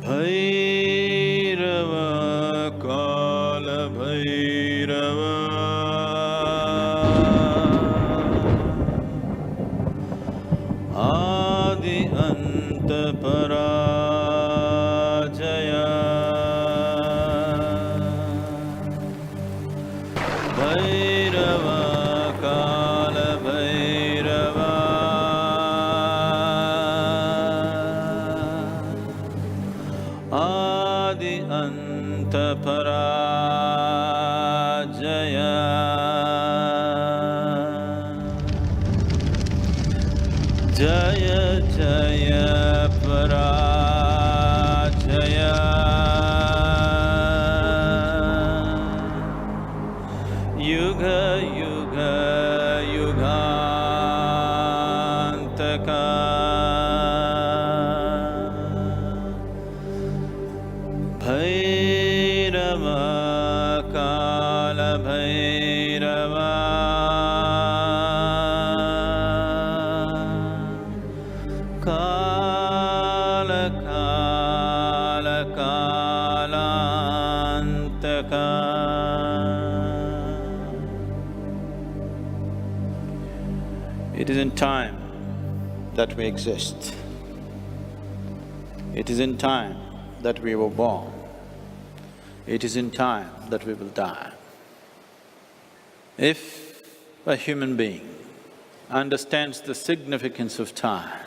Bhairava Kala Bhairava Adi Anta Parajaya Bhairava Kala Bhairava Adi Anta Parajaya Jaya Jaya Parajaya Yuga Yuga Yugantaka Bhairava Kala Bhairava Kala Kala Kalantaka. It is in time that we exist. It is in time that we were born. It is in time that we will die. If a human being understands the significance of time,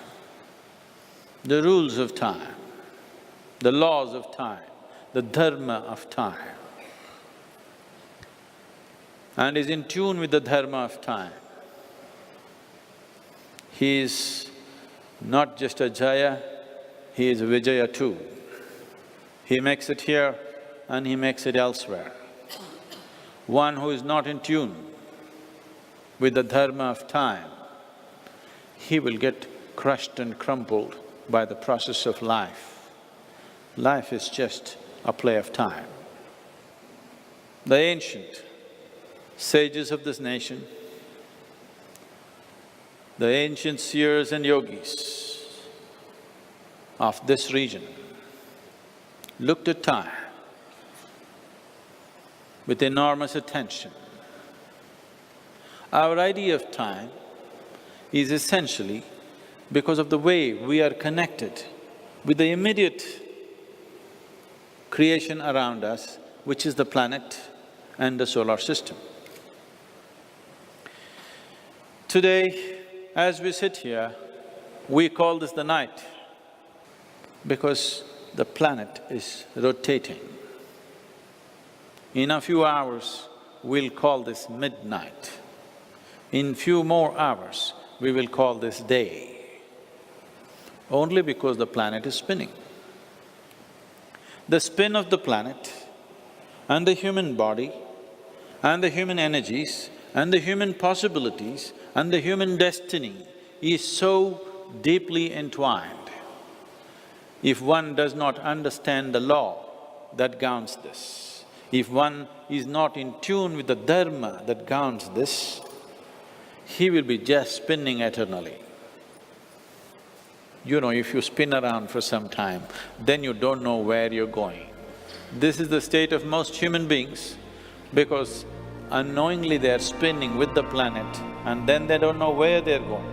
the rules of time, the laws of time, the dharma of time, and is in tune with the dharma of time, he is not just a Jaya, he is a Vijaya too. He makes it here and he makes it elsewhere. One who is not in tune with the dharma of time, he will get crushed and crumpled by the process of life. Life is just a play of time. The ancient sages of this nation, the ancient seers and yogis of this region looked at time with enormous attention. Our idea of time is essentially because of the way we are connected with the immediate creation around us, which is the planet and the solar system. Today, as we sit here, we call this the night because the planet is rotating. In a few hours, we'll call this midnight. In few more hours, we will call this day, only because the planet is spinning. The spin of the planet and the human body and the human energies and the human possibilities and the human destiny is so deeply entwined. If one does not understand the law that governs this, if one is not in tune with the dharma that governs this, he will be just spinning eternally. You know, if you spin around for some time, then you don't know where you're going. This is the state of most human beings, because unknowingly they're spinning with the planet and then they don't know where they're going.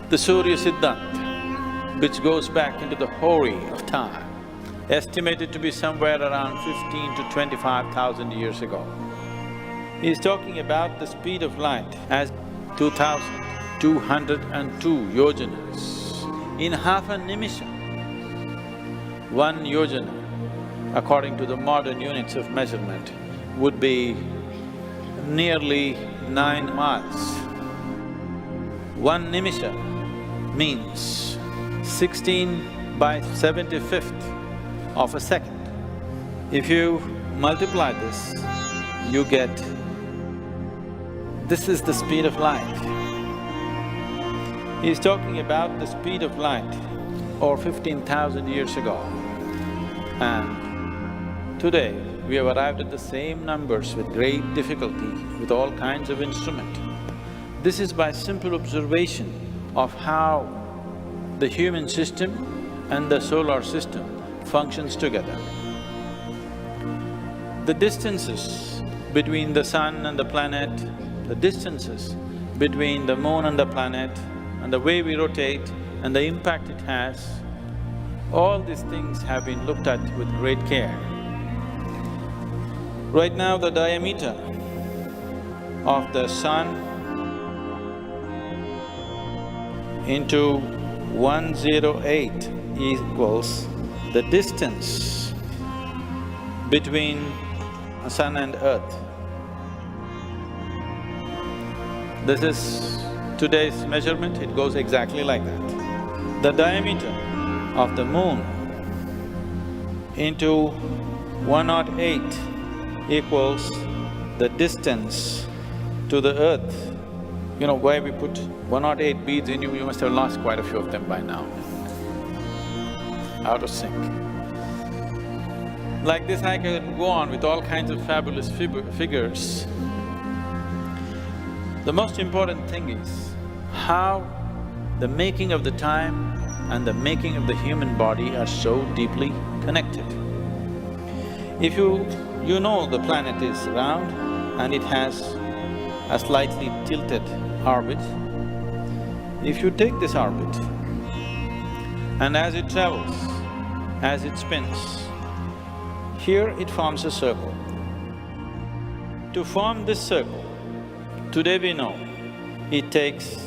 The Surya Siddhanta, which goes back into the hori of time, estimated to be somewhere around 15 to 25,000 years ago, is talking about the speed of light as 2,202 yojanas. In half a nimisha, one yojana, according to the modern units of measurement, would be nearly 9 miles. One nimisha means 16/75 of a second. If you multiply this, you get… this is the speed of light. He's talking about the speed of light over 15,000 years ago. And today, we have arrived at the same numbers with great difficulty, with all kinds of instrument. This is by simple observation of how the human system and the solar system functions together. The distances between the sun and the planet, the distances between the moon and the planet, and the way we rotate and the impact it has, all these things have been looked at with great care. Right now, the diameter of the sun into 108 equals the distance between sun and earth. This is today's measurement, it goes exactly like that. The diameter of the moon into 108 equals the distance to the earth. You know why we put 108 beads in you, you must have lost quite a few of them by now. Out of sync. Like this, I can go on with all kinds of fabulous figures. The most important thing is how the making of the time and the making of the human body are so deeply connected. If you know the planet is round and it has a slightly tilted orbit, if you take this orbit and as it travels, as it spins, here it forms a circle. To form this circle, today we know it takes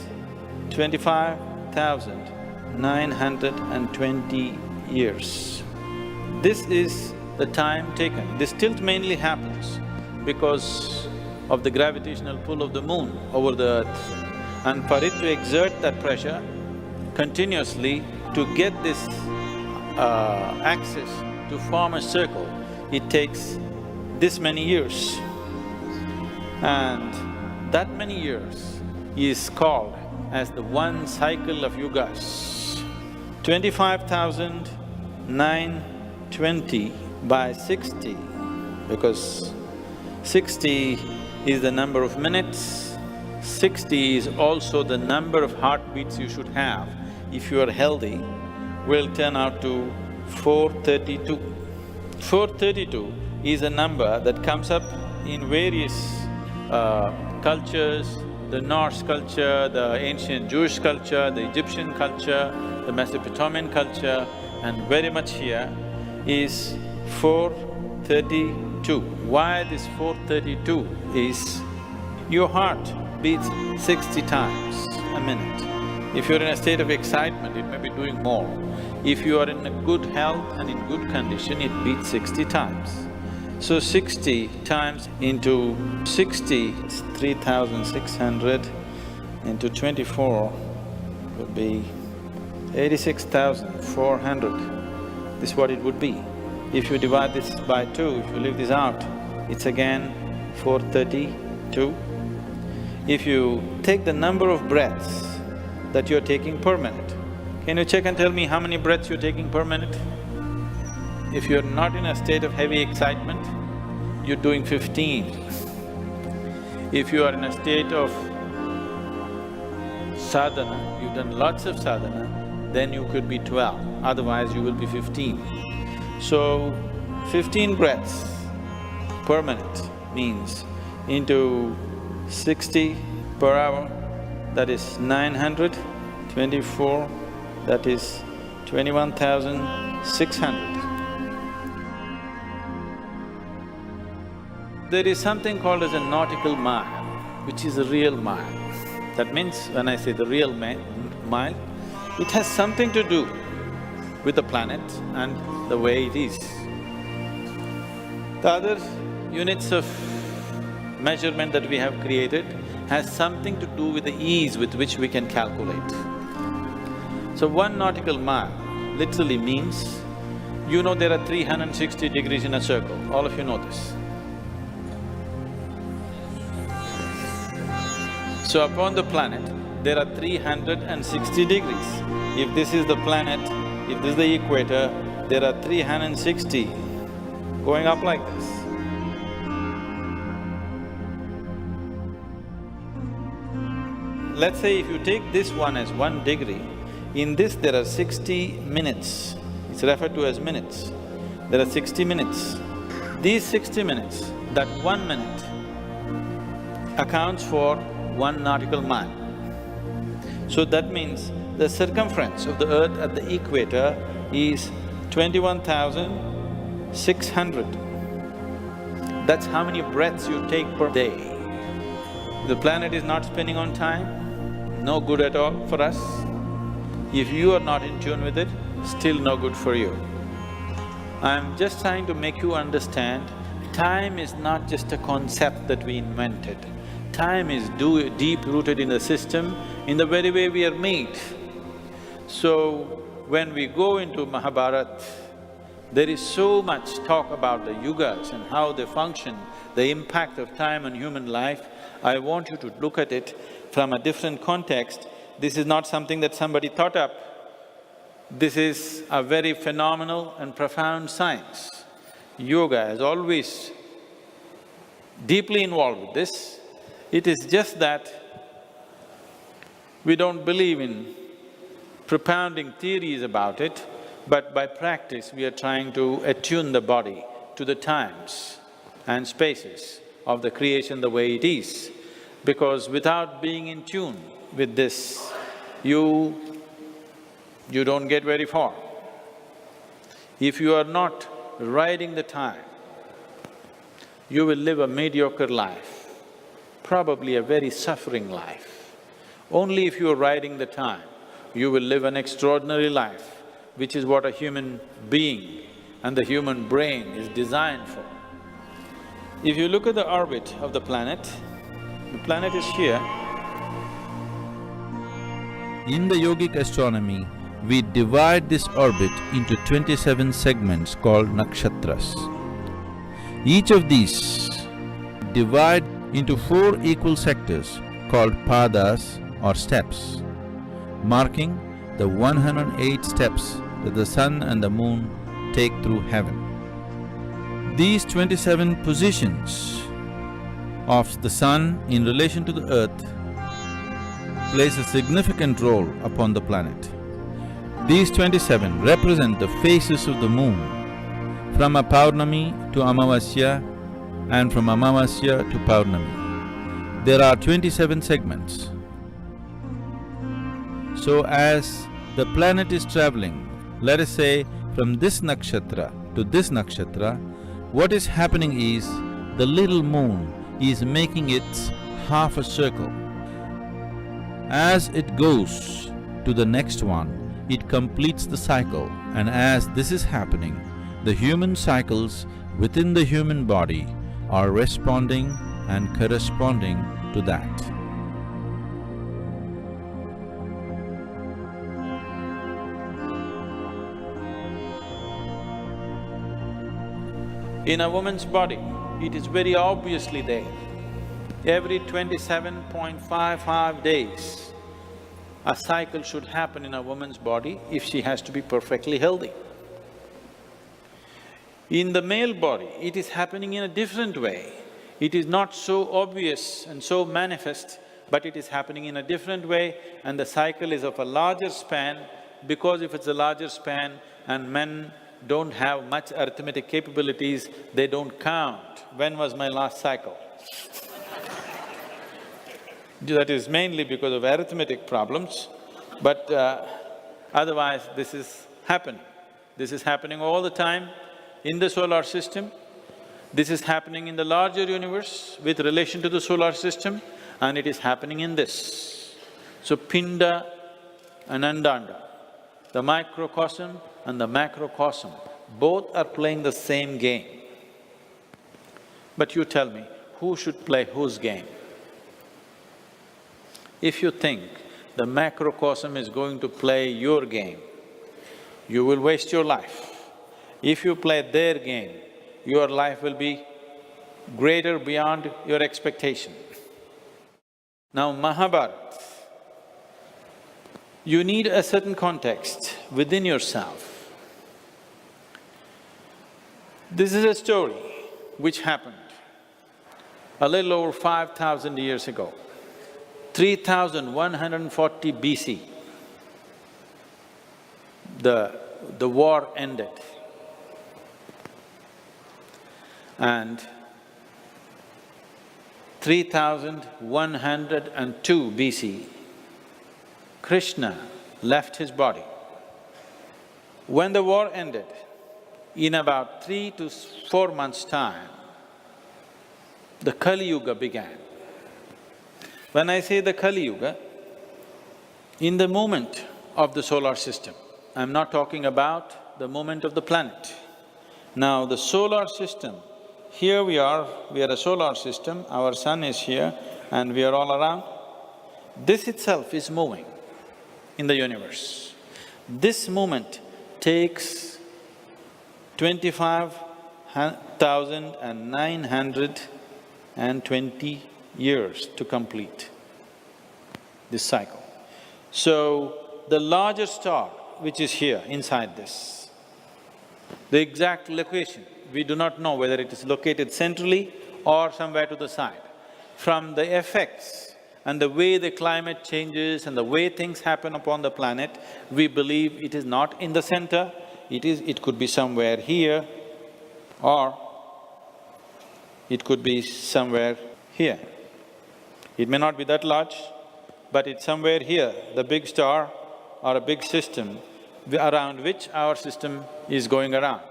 25,920 years. This is the time taken. This tilt mainly happens because of the gravitational pull of the moon over the earth. And for it to exert that pressure continuously to get this axis to form a circle, it takes this many years. And that many years is called as the one cycle of yugas. 25,920 by 60, because 60 is the number of minutes, 60 is also the number of heartbeats you should have if you are healthy, will turn out to 432. 432 is a number that comes up in various cultures, the Norse culture, the ancient Jewish culture, the Egyptian culture, the Mesopotamian culture, and very much here is 432. Why this 432 is, your heart beats 60 times a minute. If you're in a state of excitement, it may be doing more. If you are in a good health and in good condition, it beats 60 times. So 60 times into 60, it's 3,600 into 24 would be 86,400. This is what it would be. If you divide this by 2, if you leave this out, it's again 432. If you take the number of breaths that you're taking per minute, can you check and tell me how many breaths you're taking per minute? If you're not in a state of heavy excitement, you're doing 15. If you are in a state of sadhana, you've done lots of sadhana, then you could be 12, otherwise you will be 15. So, 15 breaths per minute means into 60 per hour, that is 924, that is 21,600. There is something called as a nautical mile, which is a real mile. That means, when I say the real mile, it has something to do with the planet and the way it is. The other units of measurement that we have created has something to do with the ease with which we can calculate. So 1 nautical mile literally means, you know there are 360 degrees in a circle, all of you know this. So upon the planet, there are 360 degrees. If this is the planet, if this is the equator, there are 360 going up like this. Let's say if you take this one as 1 degree, In this there are 60 minutes, it's referred to as minutes. There are 60 minutes. These 60 minutes, that 1 minute accounts for 1 nautical mile. So that means the circumference of the earth at the equator is 21,600. That's how many breaths you take per day. The planet is not spinning on time, no good at all for us. If you are not in tune with it, still no good for you. I'm just trying to make you understand, time is not just a concept that we invented. Time is deep-rooted in the system, in the very way we are made. So, when we go into Mahabharat, there is so much talk about the yugas and how they function, the impact of time on human life. I want you to look at it from a different context. This is not something that somebody thought up. This is a very phenomenal and profound science. Yoga is always deeply involved with this. It is just that we don't believe in propounding theories about it, but by practice we are trying to attune the body to the times and spaces of the creation the way it is. Because without being in tune with this, you don't get very far. If you are not riding the time, you will live a mediocre life, probably a very suffering life. Only if you are riding the time, you will live an extraordinary life, which is what a human being and the human brain is designed for. If you look at the orbit of the planet is here. In the yogic astronomy, we divide this orbit into 27 segments called nakshatras. Each of these divide into 4 equal sectors called padas or steps, marking the 108 steps that the sun and the moon take through heaven. These 27 positions of the sun in relation to the earth plays a significant role upon the planet. These 27 represent the phases of the moon, from a Paurnami to Amavasya and from Amavasya to Paurnami. There are 27 segments. So as the planet is travelling, let us say from this nakshatra to this nakshatra, what is happening is the little moon is making its half a circle. As it goes to the next one, it completes the cycle, and as this is happening, the human cycles within the human body are responding and corresponding to that. In a woman's body, it is very obviously there. Every 27.55 days, a cycle should happen in a woman's body if she has to be perfectly healthy. In the male body, it is happening in a different way. It is not so obvious and so manifest, but it is happening in a different way, and the cycle is of a larger span, because if it's a larger span and men don't have much arithmetic capabilities, they don't count. When was my last cycle? That is mainly because of arithmetic problems, but otherwise this is happening. This is happening all the time in the solar system. This is happening in the larger universe with relation to the solar system, and it is happening in this. So Pinda and Andanda, the microcosm and the macrocosm, both are playing the same game. But you tell me, who should play whose game? If you think the macrocosm is going to play your game, you will waste your life. If you play their game, your life will be greater beyond your expectation. Now, Mahabharat, you need a certain context within yourself. This is a story which happened a little over 5,000 years ago, 3,140 BC. the war ended. And 3102 BC, Krishna left his body. When the war ended, in about 3 to 4 months' time, the Kali Yuga began. When I say the Kali Yuga, in the movement of the solar system, I'm not talking about the movement of the planet. Now, the solar system, here we are a solar system, our sun is here and we are all around. This itself is moving in the universe. This movement takes 25,920 years to complete this cycle. So, the larger star which is here inside this, the exact location, we do not know whether it is located centrally or somewhere to the side. From the effects and the way the climate changes and the way things happen upon the planet, we believe it is not in the center, it could be somewhere here or it could be somewhere here. It may not be that large, but it's somewhere here, the big star or a big system around which our system is going around.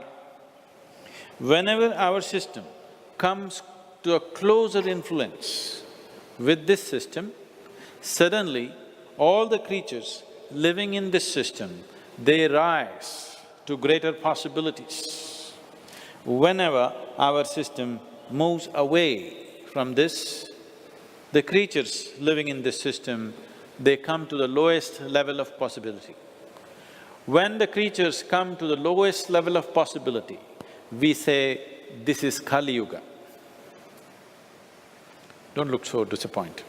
Whenever our system comes to a closer influence with this system, suddenly all the creatures living in this system, they rise to greater possibilities. Whenever our system moves away from this, the creatures living in this system, they come to the lowest level of possibility. When the creatures come to the lowest level of possibility, we say, this is Kali Yuga. Don't look so disappointed.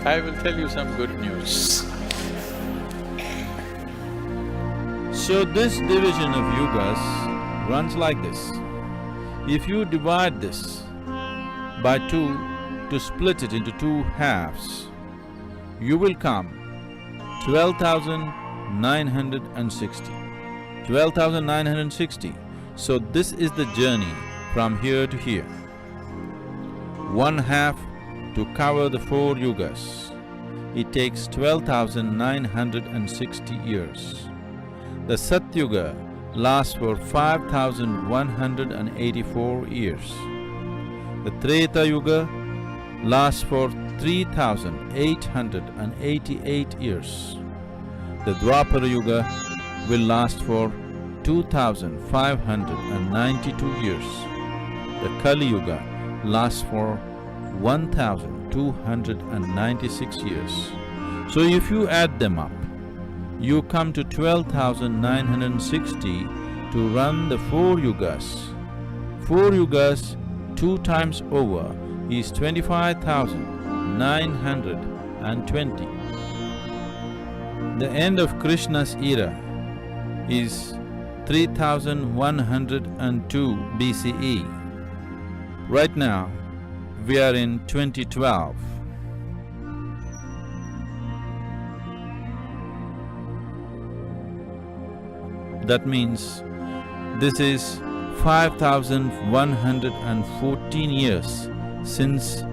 I will tell you some good news. So this division of yugas runs like this. If you divide this by 2 to split it into 2 halves, you will come 12,960. 12,960. So this is the journey from here to here. 1 half to cover the 4 yugas. It takes 12,960 years. The Satyuga lasts for 5,184 years. The Treta Yuga lasts for 3,888 years. The Dwapara Yuga will last for 2,592 years. The Kali Yuga lasts for 1,296 years. So if you add them up, you come to 12,960 to run the 4 yugas. 4 yugas 2 times over is 25,920. The end of Krishna's era is 3102 BCE. Right now, we are in 2012. That means this is 5,114 years since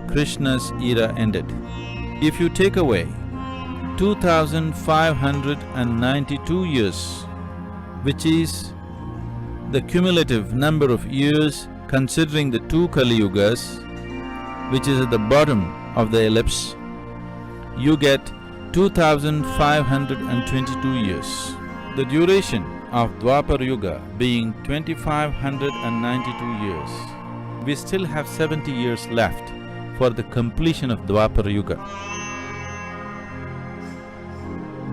Krishna's era ended. If you take away 2,592 years, which is the cumulative number of years considering the 2 Kali Yugas, which is at the bottom of the ellipse, you get 2,522 years. The duration of Dwapara Yuga being 2,592 years, we still have 70 years left for the completion of Dwapara Yuga.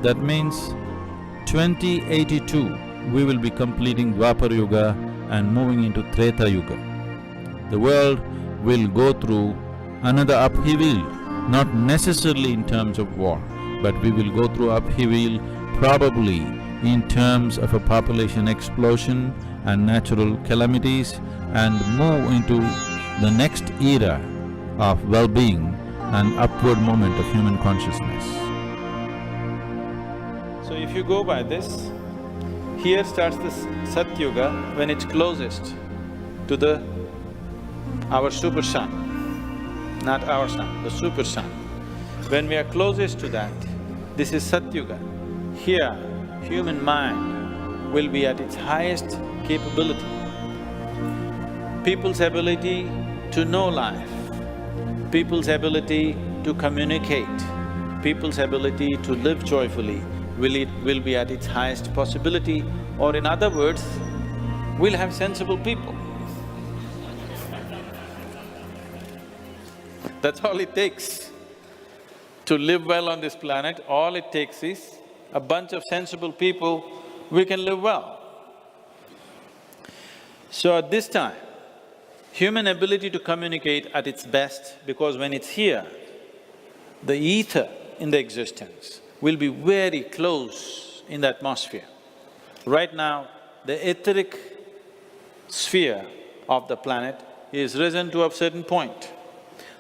That means 2082 we will be completing Dwapara Yuga and moving into Treta Yuga. The world will go through another upheaval, not necessarily in terms of war, but we will go through upheaval probably in terms of a population explosion and natural calamities, and move into the next era of well-being and upward movement of human consciousness. you go by this, here starts the Satyuga when it's closest to our super sun, not our sun, the super sun. When we are closest to that, this is Satyuga. Here, human mind will be at its highest capability. People's ability to know life, people's ability to communicate, people's ability to live joyfully will be at its highest possibility, or in other words, we'll have sensible people. That's all it takes. To live well on this planet, all it takes is a bunch of sensible people, we can live well. So at this time, human ability to communicate at its best, because when it's here, the ether in the existence will be very close in the atmosphere. Right now, the etheric sphere of the planet is risen to a certain point.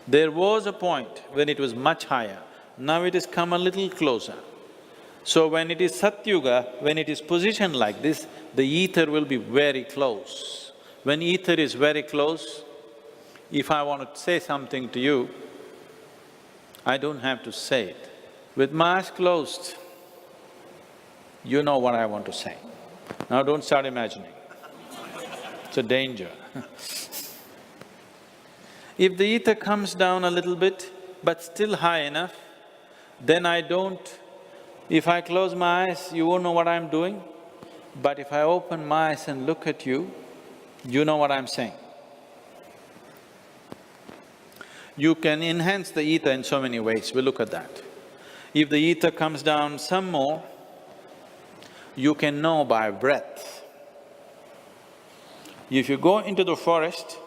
There was a point when it was much higher, now it has come a little closer. So when it is Satyuga, when it is positioned like this, the ether will be very close. When ether is very close, if I want to say something to you, I don't have to say it. With my eyes closed, you know what I want to say. Now don't start imagining. It's a danger. If the ether comes down a little bit, but still high enough, then if I close my eyes, you won't know what I'm doing. But if I open my eyes and look at you, you know what I'm saying. You can enhance the ether in so many ways, we'll look at that. If the ether comes down some more, you can know by breath. If you go into the forest,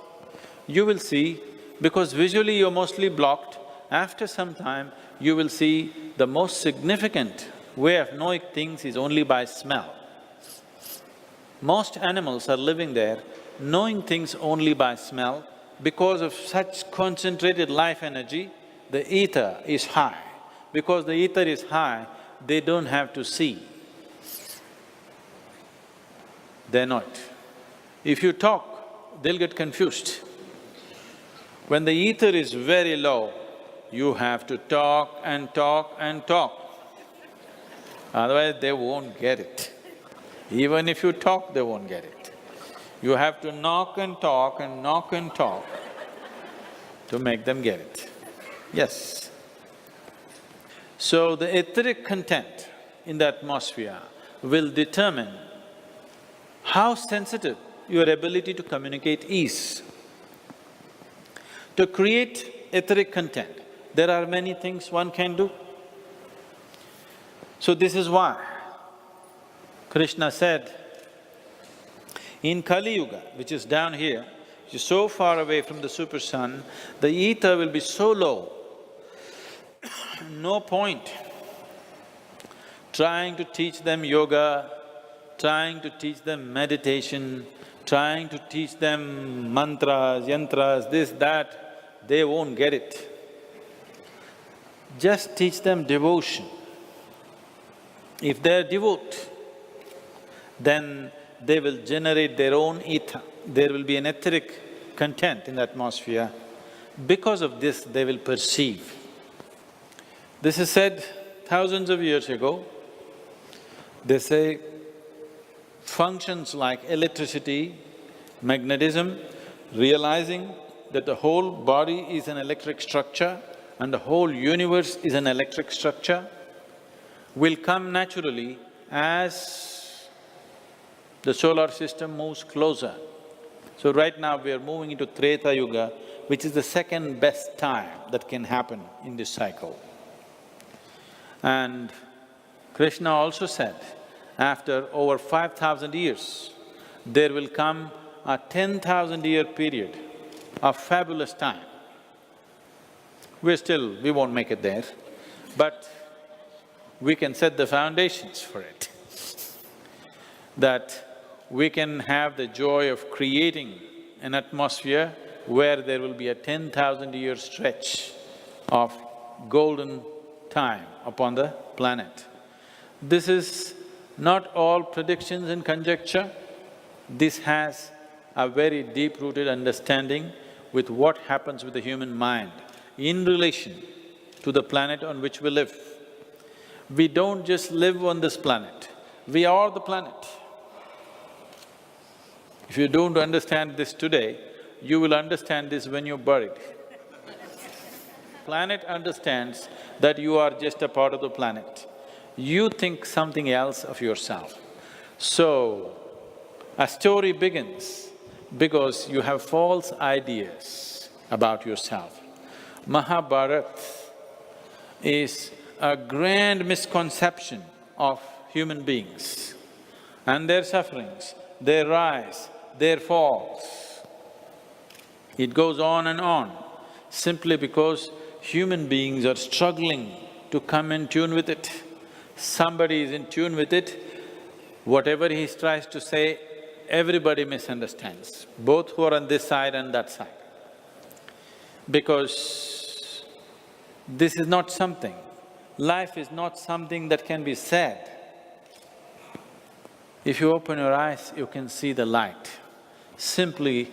you will see, because visually you're mostly blocked, after some time you will see the most significant way of knowing things is only by smell. Most animals are living there, knowing things only by smell. Because of such concentrated life energy, the ether is high. Because the ether is high, they don't have to see. They know it. If you talk, they'll get confused. When the ether is very low, you have to talk and talk and talk. Otherwise, they won't get it. Even if you talk, they won't get it. You have to knock and talk and knock and talk to make them get it. Yes. So the etheric content in the atmosphere will determine how sensitive your ability to communicate is. To create etheric content, there are many things one can do. So this is why Krishna said, in Kali Yuga, which is down here, which is so far away from the super sun, the ether will be so low, no point trying to teach them yoga, trying to teach them meditation, trying to teach them mantras, yantras, this, that, they won't get it. Just teach them devotion. If they're devout, then they will generate their own ether. There will be an etheric content in the atmosphere. Because of this, they will perceive. This is said thousands of years ago. They say functions like electricity, magnetism, realizing that the whole body is an electric structure and the whole universe is an electric structure, will come naturally as the solar system moves closer. So right now we are moving into Treta Yuga, which is the second best time that can happen in this cycle. And Krishna also said, after over 5,000 years, there will come a 10,000-year period of fabulous time. We won't make it there, but we can set the foundations for it. That we can have the joy of creating an atmosphere where there will be a 10,000-year stretch of golden time upon the planet. This is Not all predictions and conjecture. This has a very deep-rooted understanding with what happens with the human mind in relation to the planet on which we live. We don't just live on this planet, we are the planet. If you don't understand this today, you will understand this when you're buried. Planet understands that you are just a part of the planet. You think something else of yourself. So, a story begins because you have false ideas about yourself. Mahabharat is a grand misconception of human beings and their sufferings, their rise, their falls. It goes on simply because human beings are struggling to come in tune with it. Somebody is in tune with it, whatever he tries to say, everybody misunderstands, both who are on this side and that side. Because this is not something, life is not something that can be said. If you open your eyes, you can see the light. Simply,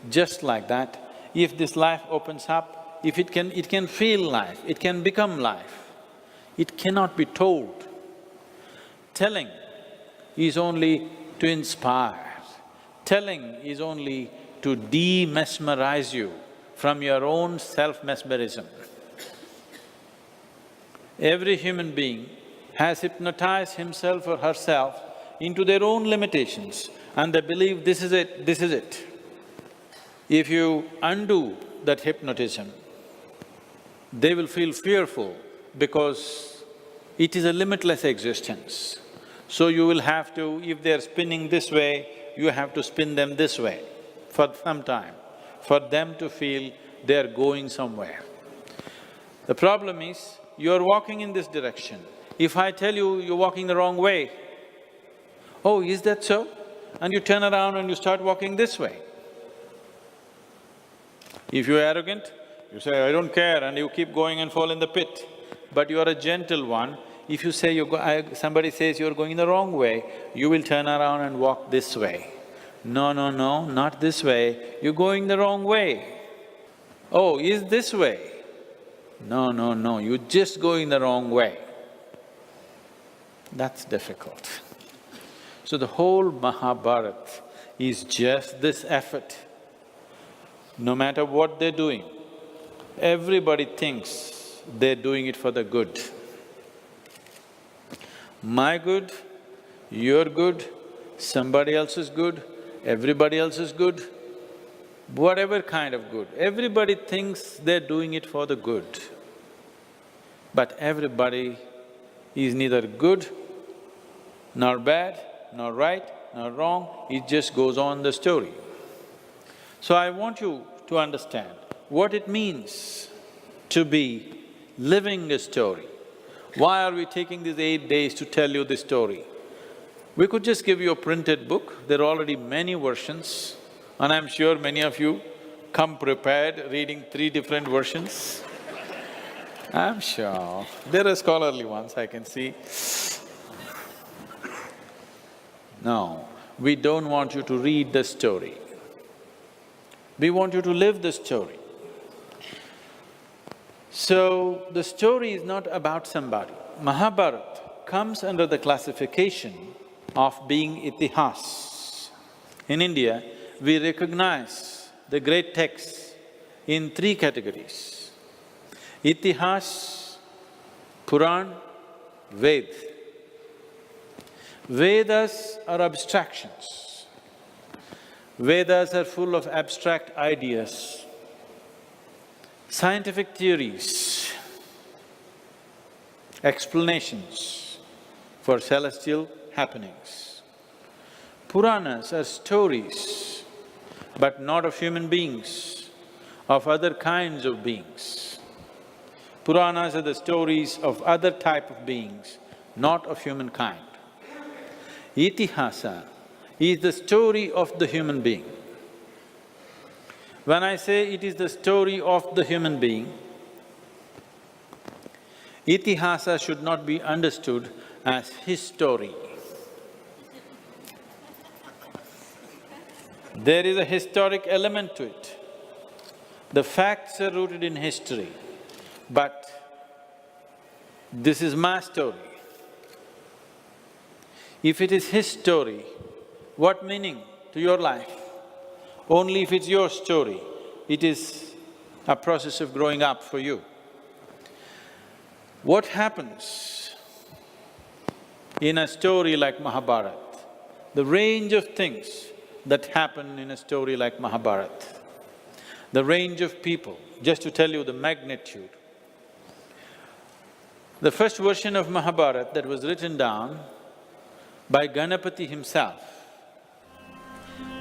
just like that, if this life opens up, if it can feel life, it can become life. It cannot be told. Telling is only to inspire. Telling is only to de-mesmerize you from your own self-mesmerism. Every human being has hypnotized himself or herself into their own limitations and they believe this is it, this is it. If you undo that hypnotism, they will feel fearful because it is a limitless existence. So you will have to, if they're spinning this way, you have to spin them this way for some time, for them to feel they're going somewhere. The problem is, you're walking in this direction. If I tell you you're walking the wrong way, oh, is that so? And you turn around and you start walking this way. If you're arrogant, you say, I don't care, and you keep going and fall in the pit. But you are a gentle one. If you say somebody says you're going the wrong way, you will turn around and walk this way. No, no, no, not this way, you're going the wrong way. Oh, is this way? No, no, no, you're just going the wrong way. That's difficult. So the whole Mahabharat is just this effort. No matter what they're doing, everybody thinks they're doing it for the good. My good, your good, somebody else's good, everybody else is good, whatever kind of good. Everybody thinks they're doing it for the good. But everybody is neither good, nor bad, nor right, nor wrong, it just goes on the story. So I want you to understand what it means to be living a story. Why are we taking these 8 days to tell you this story? We could just give you a printed book, there are already many versions, and I'm sure many of you come prepared reading 3 different versions. I'm sure. There are scholarly ones I can see. No, we don't want you to read the story. We want you to live the story. So, the story is not about somebody. Mahabharat comes under the classification of being itihas. In India, we recognize the great texts in 3 categories: Itihas, Puran, Ved. Vedas are abstractions. Vedas are full of abstract ideas, scientific theories, explanations for celestial happenings. Puranas are stories, but not of human beings, of other kinds of beings. Puranas are the stories of other type of beings, not of humankind. Itihasa is the story of the human being. When I say it is the story of the human being, itihasa should not be understood as his story. There is a historic element to it. The facts are rooted in history, but this is my story. If it is his story, what meaning to your life? Only if it's your story, it is a process of growing up for you. What happens in a story like Mahabharat? The range of things that happen in a story like Mahabharat, the range of people, just to tell you the magnitude. The first version of Mahabharat that was written down by Ganapati himself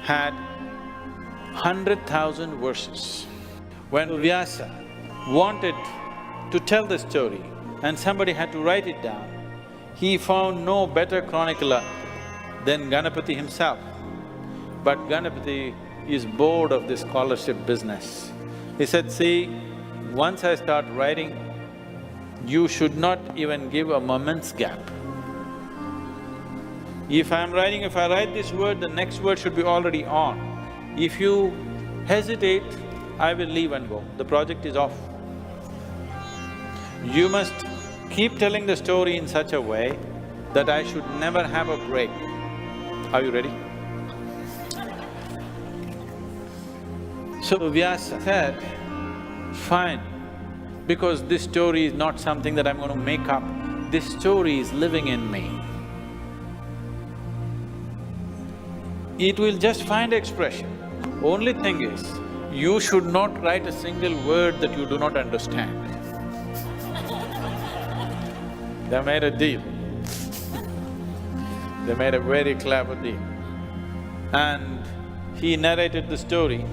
had 100,000 verses. When Vyasa wanted to tell the story and somebody had to write it down, he found no better chronicler than Ganapati himself. But Ganapati is bored of this scholarship business. He said, see, once I start writing, you should not even give a moment's gap. If I write this word, the next word should be already on. If you hesitate, I will leave and go. The project is off. You must keep telling the story in such a way that I should never have a break. Are you ready? So Vyasa said, fine, because this story is not something that I'm going to make up, this story is living in me. It will just find expression. Only thing is, you should not write a single word that you do not understand. They made a deal. They made a very clever deal. And he narrated the story,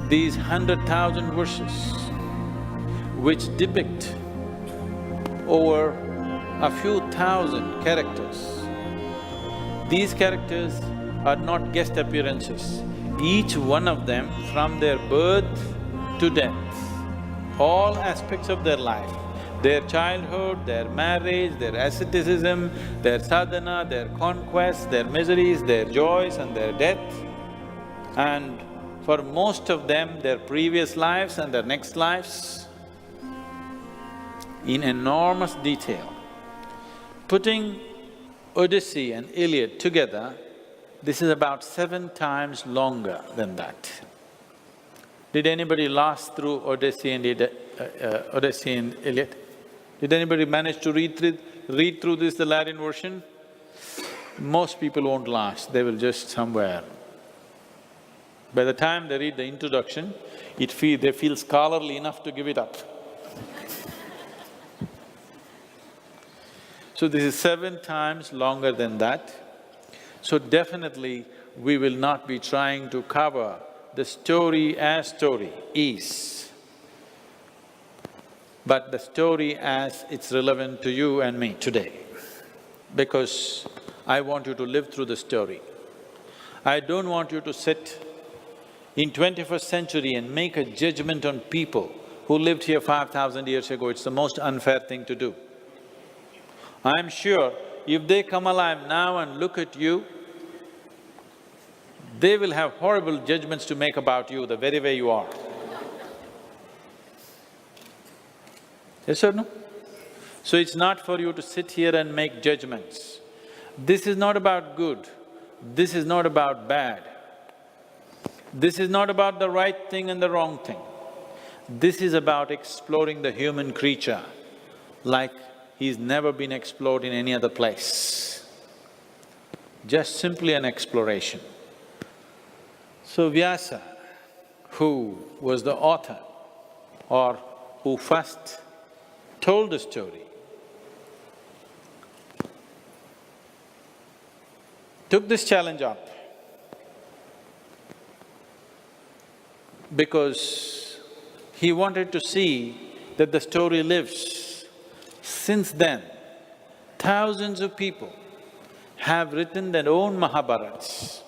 these 100,000 verses, which depict over a few thousand characters. These characters are not guest appearances. Each one of them, from their birth to death, all aspects of their life, their childhood, their marriage, their asceticism, their sadhana, their conquests, their miseries, their joys and their death, and for most of them, their previous lives and their next lives, in enormous detail. Putting Odyssey and Iliad together, this is about 7 times longer than that. Did anybody last through Odyssey and Iliad? Did anybody manage to read through this, the Latin version? Most people won't last, they will just somewhere. By the time they read the introduction, they feel scholarly enough to give it up. So this is 7 times longer than that. So definitely, we will not be trying to cover the story as story is, but the story as it's relevant to you and me today. Because I want you to live through the story. I don't want you to sit in 21st century and make a judgment on people who lived here 5,000 years ago. It's the most unfair thing to do. I'm sure if they come alive now and look at you, they will have horrible judgments to make about you the very way you are. Yes or no? So it's not for you to sit here and make judgments. This is not about good, this is not about bad. This is not about the right thing and the wrong thing. This is about exploring the human creature like he's never been explored in any other place. Just simply an exploration. So Vyasa, who was the author or who first told the story, took this challenge up because he wanted to see that the story lives. Since then, thousands of people have written their own Mahabharats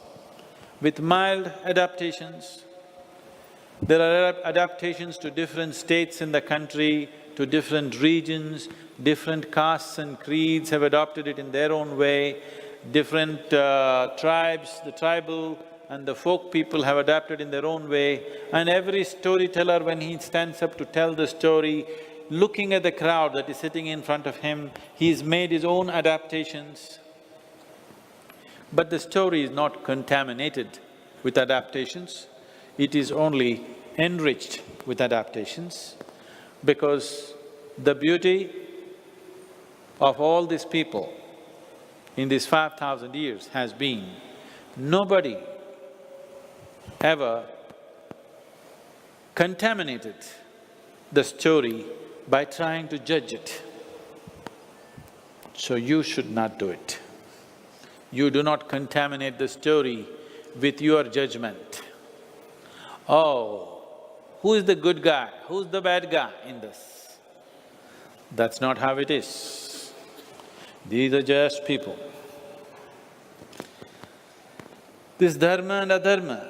with mild adaptations. There are adaptations to different states in the country, to different regions, different castes and creeds have adopted it in their own way, different tribes, the tribal and the folk people have adapted in their own way, and every storyteller, when he stands up to tell the story, looking at the crowd that is sitting in front of him, he's made his own adaptations. But the story is not contaminated with adaptations, it is only enriched with adaptations, because the beauty of all these people in these 5,000 years has been, nobody ever contaminated the story by trying to judge it. So you should not do it. You do not contaminate the story with your judgment. Oh, who is the good guy, who's the bad guy in this? That's not how it is. These are just people. This dharma and adharma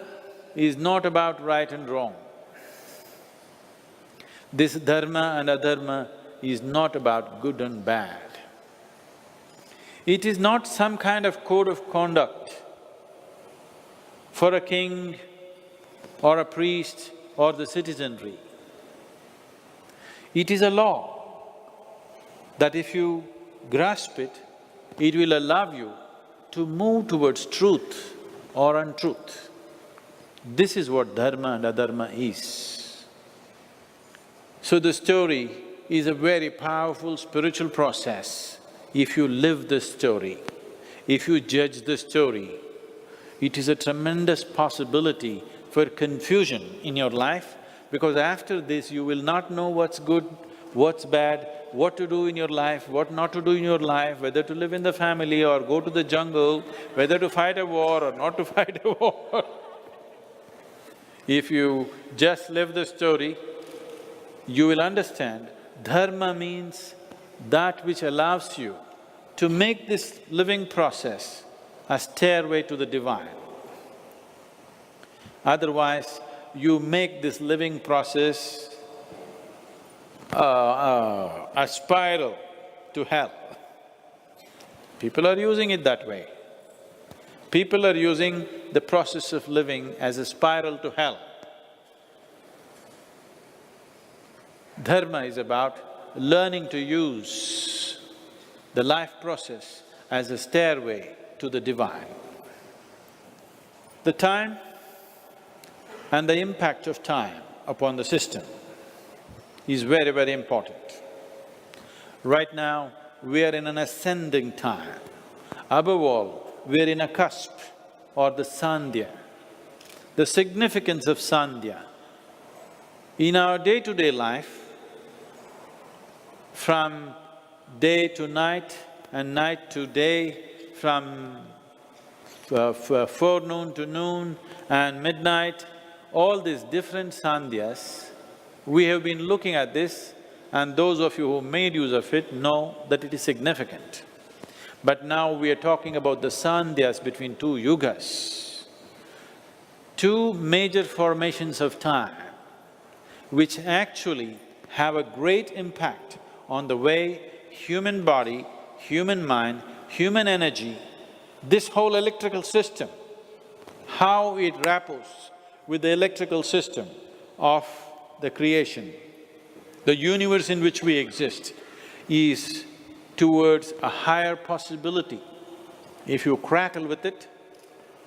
is not about right and wrong. This dharma and adharma is not about good and bad. It is not some kind of code of conduct for a king or a priest or the citizenry. It is a law that if you grasp it, it will allow you to move towards truth or untruth. This is what dharma and adharma is. So the story is a very powerful spiritual process. If you live the story, if you judge the story, it is a tremendous possibility for confusion in your life, because after this you will not know what's good, what's bad, what to do in your life, what not to do in your life, whether to live in the family or go to the jungle, whether to fight a war or not to fight a war. If you just live the story, you will understand dharma means that which allows you to make this living process a stairway to the divine. Otherwise, you make this living process a spiral to hell. People are using it that way. People are using the process of living as a spiral to hell. Dharma is about learning to use the life process as a stairway to the divine. The time and the impact of time upon the system is very, very important. Right now, we are in an ascending time. Above all, we are in a cusp or the sandhya. The significance of sandhya. In our day-to-day life, from day to night and night to day, from forenoon to noon and midnight, all these different sandhyas, we have been looking at this, and those of you who made use of it know that it is significant. But now we are talking about the sandhyas between two yugas, two major formations of time, which actually have a great impact on the way human body, human mind, human energy, this whole electrical system, how it rappels with the electrical system of the creation, the universe in which we exist, is towards a higher possibility. If you crackle with it,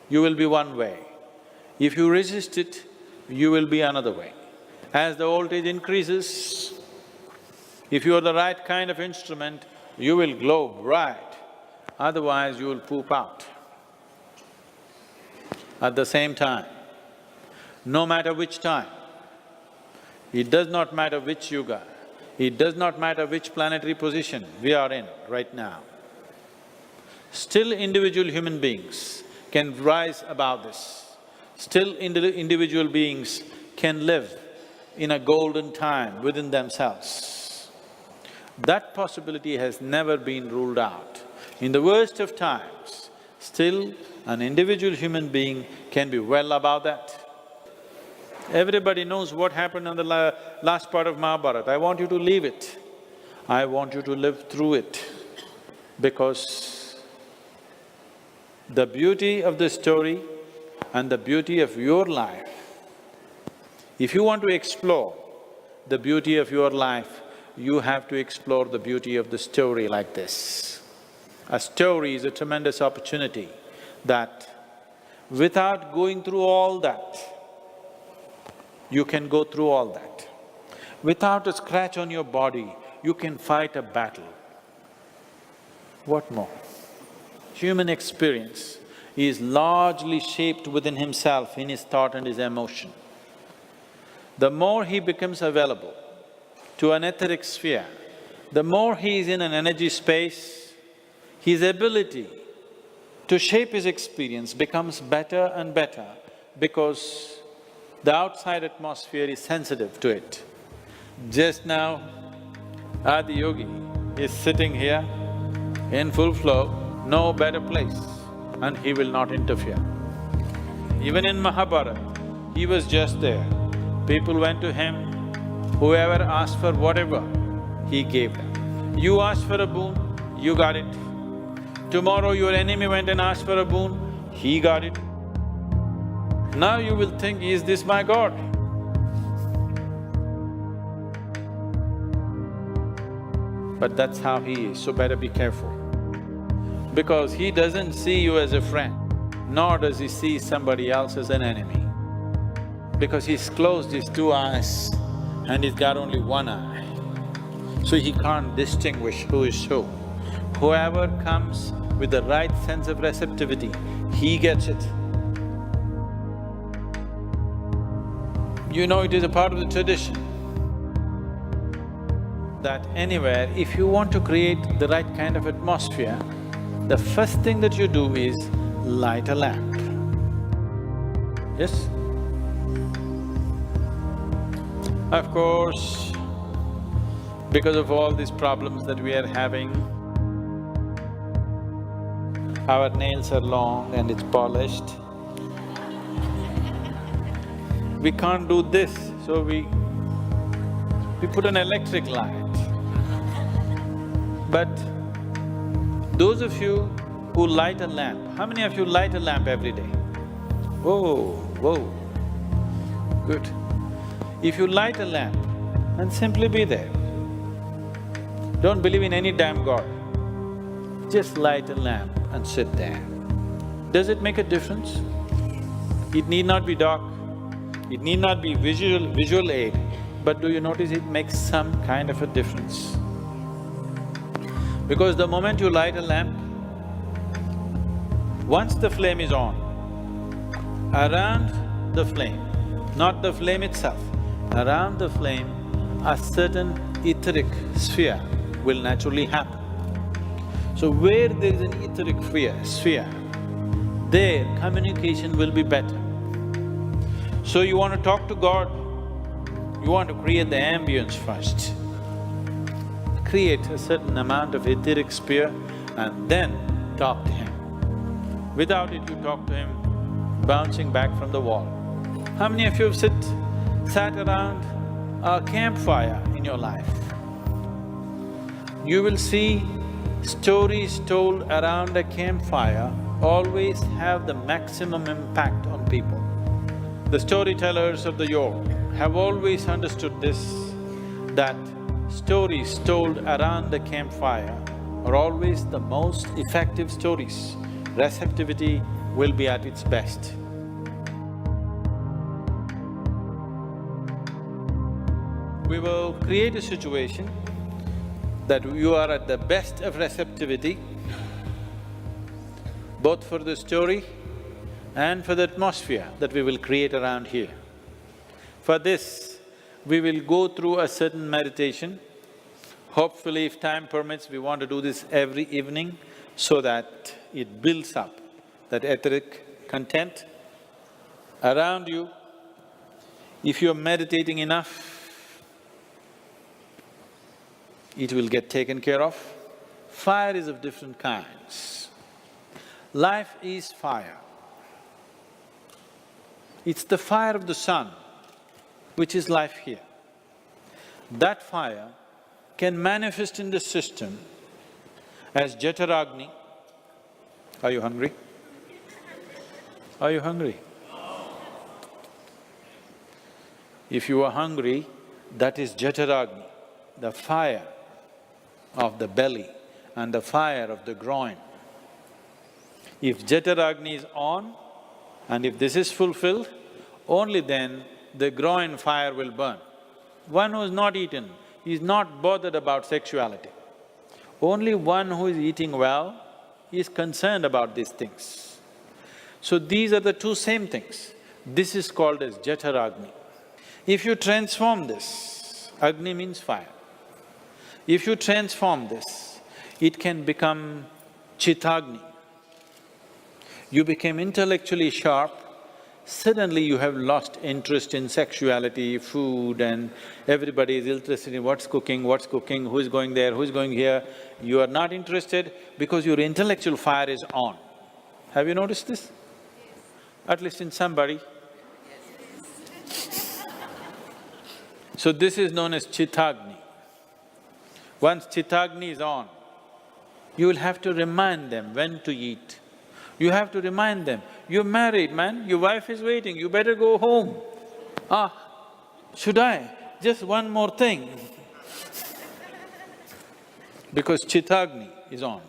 you will be one way. If you resist it, you will be another way. As the voltage increases, if you are the right kind of instrument, you will glow bright, otherwise you will poop out. At the same time, no matter which time, it does not matter which yuga, it does not matter which planetary position we are in right now, still individual human beings can rise above this. Still individual beings can live in a golden time within themselves. That possibility has never been ruled out. In the worst of times, still an individual human being can be well above that. Everybody knows what happened on the last part of Mahabharata. I want you to leave it. I want you to live through it, because the beauty of the story And the beauty of your life, if you want to explore the beauty of your life, you have to explore the beauty of the story like this. A story is a tremendous opportunity that without going through all that, you can go through all that. Without a scratch on your body, you can fight a battle. What more? Human experience is largely shaped within himself, in his thought and his emotion. The more he becomes available to an etheric sphere, the more he is in an energy space, his ability to shape his experience becomes better and better because the outside atmosphere is sensitive to it. Just now, Adi Yogi is sitting here in full flow, no better place, and he will not interfere. Even in Mahabharat, he was just there. People went to him, whoever asked for whatever, he gave them. You asked for a boon, you got it. Tomorrow your enemy went and asked for a boon, he got it. Now you will think, is this my God? But that's how he is, so better be careful. Because he doesn't see you as a friend, nor does he see somebody else as an enemy. Because he's closed his two eyes and he's got only one eye, so he can't distinguish who is who. Whoever comes with the right sense of receptivity, he gets it. You know, it is a part of the tradition that anywhere, if you want to create the right kind of atmosphere, the first thing that you do is light a lamp. Yes? Of course, because of all these problems that we are having, our nails are long and it's polished. We can't do this, so we put an electric light. But those of you who light a lamp, how many of you light a lamp every day? Whoa, whoa, good. If you light a lamp and simply be there, don't believe in any damn God, just light a lamp and sit there. Does it make a difference? It need not be dark, it need not be visual aid, but do you notice it makes some kind of a difference? Because the moment you light a lamp, once the flame is on, around the flame, not the flame itself, around the flame, a certain etheric sphere will naturally happen. So where there is an etheric sphere, there communication will be better. So you want to talk to God, you want to create the ambience first. Create a certain amount of etheric sphere and then talk to Him. Without it, you talk to Him bouncing back from the wall. How many of you have sat around a campfire in your life? You will see stories told around a campfire always have the maximum impact on people. The storytellers of the yore have always understood this, that stories told around the campfire are always the most effective stories. Receptivity will be at its best. We will create a situation that you are at the best of receptivity, both for the story and for the atmosphere that we will create around here. For this, we will go through a certain meditation. Hopefully, if time permits, we want to do this every evening so that it builds up that etheric content around you. If you're meditating enough, it will get taken care of. Fire is of different kinds. Life is fire. It's the fire of the sun which is life here. That fire can manifest in the system as Jataragni. Are you hungry? Are you hungry? If you are hungry, that is Jataragni, the fire of the belly and the fire of the groin. If Jataragni is on and if this is fulfilled, only then the groin fire will burn. One who is not eaten is not bothered about sexuality. Only one who is eating well is concerned about these things. So these are the two same things. This is called as Jataragni. If you transform this, Agni means fire. If you transform this, it can become Chittagni. You became intellectually sharp, suddenly you have lost interest in sexuality, food, and everybody is interested in what's cooking, who is going there, who is going here. You are not interested because your intellectual fire is on. Have you noticed this? At least in somebody. So this is known as Chittagni. Once Chittagni is on, you will have to remind them when to eat. You have to remind them, you're married, man, your wife is waiting, you better go home. Ah, should I? Just one more thing. Because Chittagni is on.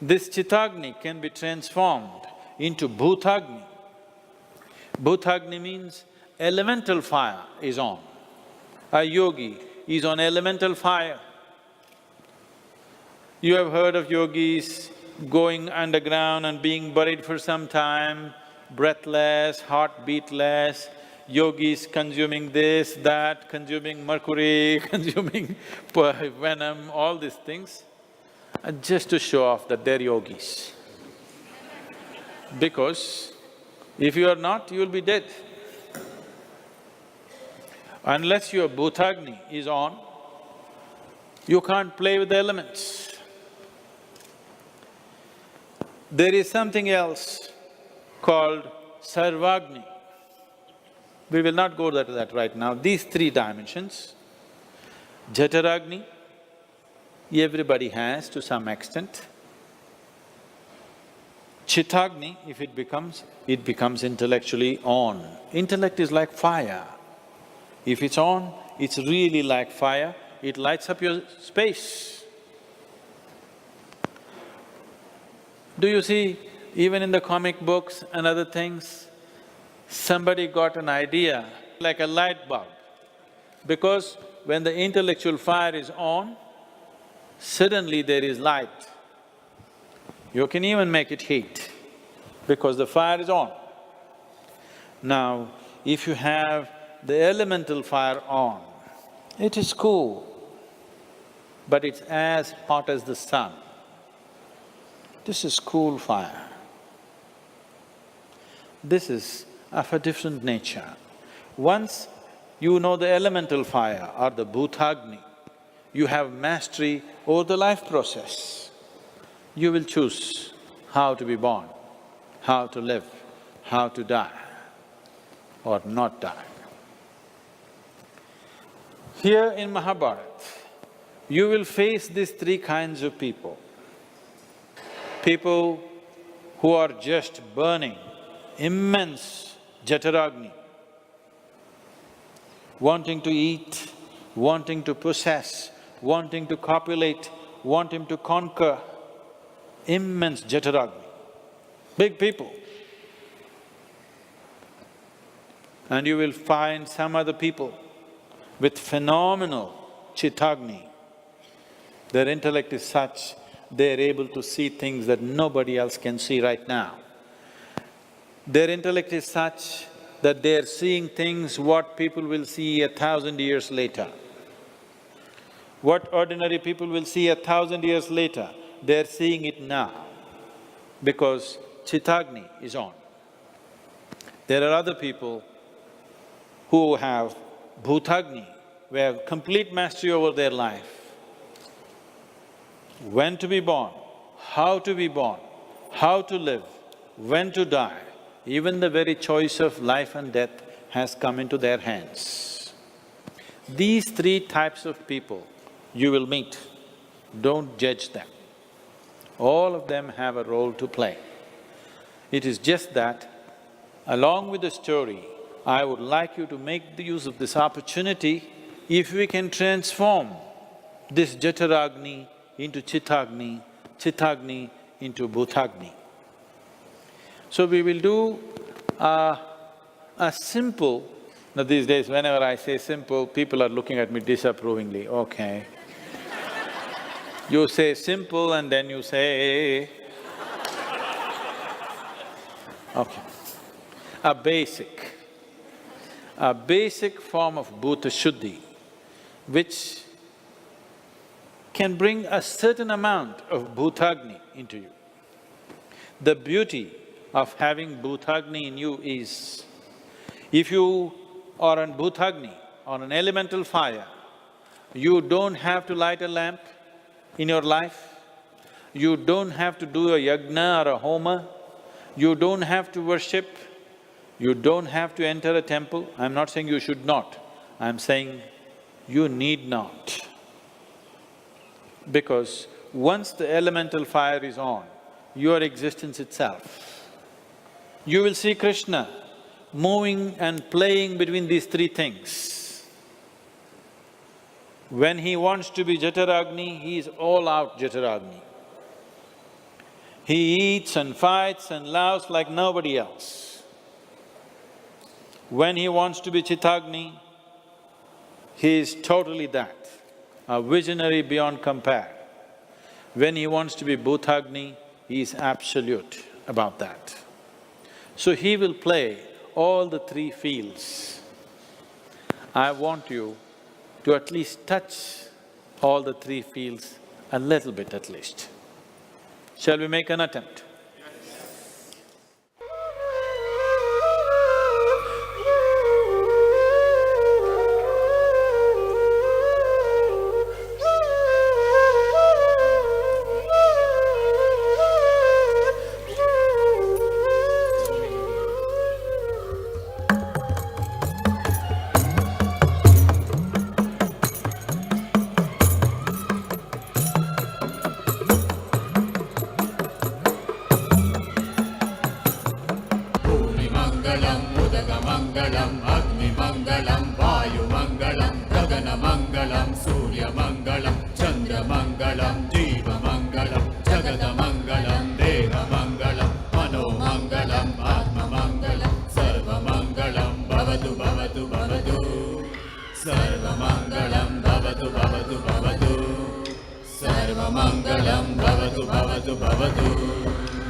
This Chittagni can be transformed into Bhutagni. Bhutagni means elemental fire is on. A yogi is on elemental fire. You have heard of yogis going underground and being buried for some time, breathless, heartbeatless, yogis consuming this, that, consuming mercury, consuming venom, all these things, just to show off that they're yogis. Because if you are not, you will be dead. Unless your Bhutagni is on, you can't play with the elements. There is something else called Sarvagni. We will not go to that right now. These three dimensions, Jataragni, everybody has to some extent. Chittagni, if it becomes intellectually on. Intellect is like fire. If it's on, it's really like fire, it lights up your space. Do you see, even in the comic books and other things, somebody got an idea like a light bulb. Because when the intellectual fire is on, suddenly there is light. You can even make it heat because the fire is on. Now, if you have the elemental fire on, it is cool, but it's as hot as the sun. This is cool fire. This is of a different nature. Once you know the elemental fire or the Bhutagni, you have mastery over the life process. You will choose how to be born, how to live, how to die or not die. Here in Mahabharat, you will face these three kinds of people. People who are just burning immense Jataragni, wanting to eat, wanting to possess, wanting to copulate, wanting to conquer, immense Jataragni, big people. And you will find some other people with phenomenal Chittagni. Their intellect is such, they're able to see things that nobody else can see right now. Their intellect is such that they're seeing things what people will see 1,000 years later. What ordinary people will see 1,000 years later, they're seeing it now because Chittagni is on. There are other people who have Bhutagni, who have complete mastery over their life. When to be born, how to be born, how to live, when to die, even the very choice of life and death has come into their hands. These three types of people you will meet, don't judge them. All of them have a role to play. It is just that, along with the story I would like you to make the use of this opportunity. If we can transform this Jataragni into Chittagni, Chittagni into Bhutagni. So we will do a simple… Now these days, whenever I say simple, people are looking at me disapprovingly, okay. You say simple and then you say… Okay. A basic form of Bhuta Shuddhi, which can bring a certain amount of Bhutagni into you. The beauty of having Bhutagni in you is, if you are on Bhutagni, on an elemental fire, you don't have to light a lamp in your life, you don't have to do a yajna or a homa, you don't have to worship, you don't have to enter a temple. I'm not saying you should not, I'm saying you need not. Because once the elemental fire is on, your existence itself, you will see Krishna moving and playing between these three things. When he wants to be Jataragni, he is all out Jataragni. He eats and fights and loves like nobody else. When he wants to be Chittagni, he is totally that, a visionary beyond compare. When he wants to be Bhutagni, he is absolute about that. So he will play all the three fields. I want you to at least touch all the three fields a little bit at least. Shall we make an attempt? Mangalam, Agni Mangalam, Vayu Mangalam, Gagana Mangalam, Surya Mangalam, Chandra Mangalam, Jiva Mangalam, Jagata Mangalam, Deva Mangalam, Mano Mangalam, Atma Mangalam, Sarva Mangalam, Bhavatu Bhavatu Bhavatu, Sarva Mangalam, Bhavatu Bhavatu Bhavatu, Sarva Mangalam, Bhavatu Bhavatu Bhavatu.